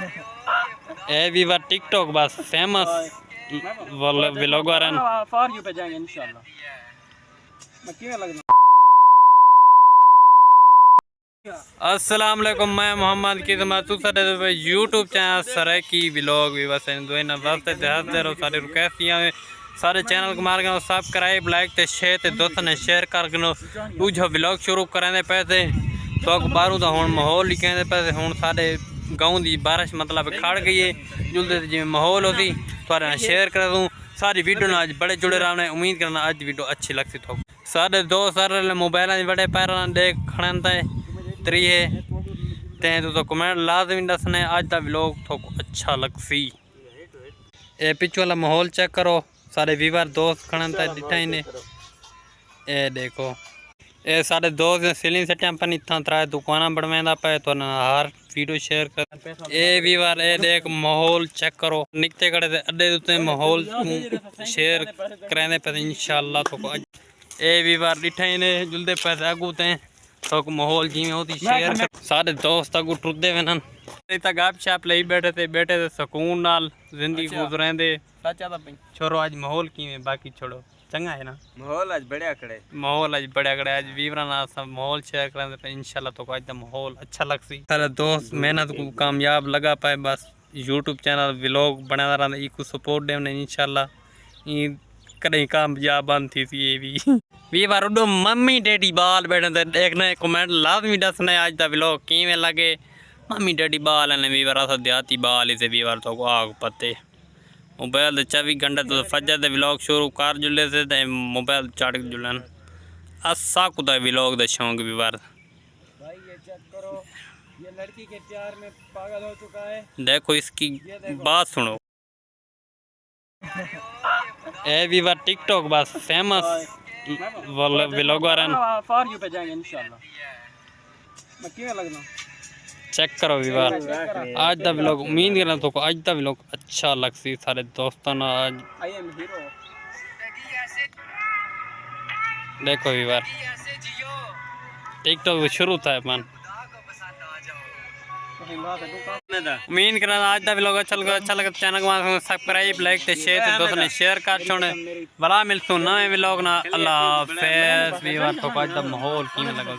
ए भी बार टिकटॉक बस famous vlogger हैं। फॉर यू पे जाएंगे इंशाल्लाह। मैं क्यों लगना। अस्सलाम वालेकुम, मैं मोहम्मद की तुम्हारे यूट्यूब चैनल सरे की व्लॉग भी बस दो वास्ते हंसते रहो सारे कैसियां सारे चैनल को मार गए सब्सक्राइब लाइक ते शेयर ते दोस्तों ने शेयर कर गनो जो व्लॉग शुरू करेंदे पैसे तो बारू तो हुण माहौल ही कहते पैसे हुण सारे गाँव की बारिश मतलब खड़ गई है जुलते जिवें माहौल होती थोड़े शेयर कर दूँ सारी वीडियो ना अज बड़े जुड़े रहने उम्मीद करना अज वीडियो अच्छी लगती थो सारे दोस्त सारे मोबाइल बड़े पैर देख खड़े तरी है तो कमेंट लाजमी दसने अज का व्लॉग तो अच्छा लगसी। ए पिछू वाला माहौल चेक करो सारे व्यूवर दोस्त खड़े दिखा ही ने ए देखो ए सारे दोस्त सीलिंग सेटिंग पर इतना त्रा दुकान बनवादा पे तो हर वीडियो शेयर कर ए व्यूवर ए देख माहौल चेक करो निकते कड़े अड्डे उत्ते माहौल शेयर करेंदे पे इंशाल्लाह तो ए व्यूवर दिखा ही ने जुलते पैसे अगू ते तो माहौल जिमें होती शेयर कर सारे दोस्त अगू टुरदे वन गप शप ले बैठे थे सुकून नाल जिंदगी गुजरेंदे छोरो आज माहौल किवें बाकी छोड़ो चंगा है ना माहौल आज बढ़िया खड़े आज वीवरा ना सब माहौल शेयर करेंगे तो इंशाल्लाह तो आज माहौल अच्छा लगसी सारे दोस्त मेहनत को कामयाब लगा पाए बस यूट्यूब चैनल व्लॉग बना रहा इको सपोर्ट देने इंशाल्लाह कहीं कामयाब बन थी ये भी बार उडो मम्मी डैडी बाल बैठे देखने कमेंट लाजमी दसने आज का व्लॉग किवें लगे मम्मी डैडी बाल ने भी बार देहाती बाल इसे भी बार तो आग पत्ते मोबाइल 24 घंटे तो फजर दे व्लॉग शुरू कर जुले से मोबाइल चढ़ जुलन असा कुदा व्लॉग दा शौक भी बार भाई ये चेक करो ये लड़की के प्यार में पागल हो चुका है। देखो इसकी बात सुनो ए भी बार टिकटॉक बस फेमस व्लॉगर हैं। फॉर यू पे जाएंगे इंशाल्लाह। मैं क्यों लगना। चेक करो विवार आज का व्लॉग उम्मीद करना तो आज का व्लॉग अच्छा लगसी सारे दोस्तों ने आज देखो विवार टिकटॉक शुरू था मन उम्मीद करना आज का व्लॉग अच्छा लगा चैनल को सब्सक्राइब लाइक ते शेयर दोस्तों ने शेयर कर छोड़े भला मिलतू नए व्लॉग ना अल्लाह हाफिज़ विवार तो आज का माहौल किवें लगा।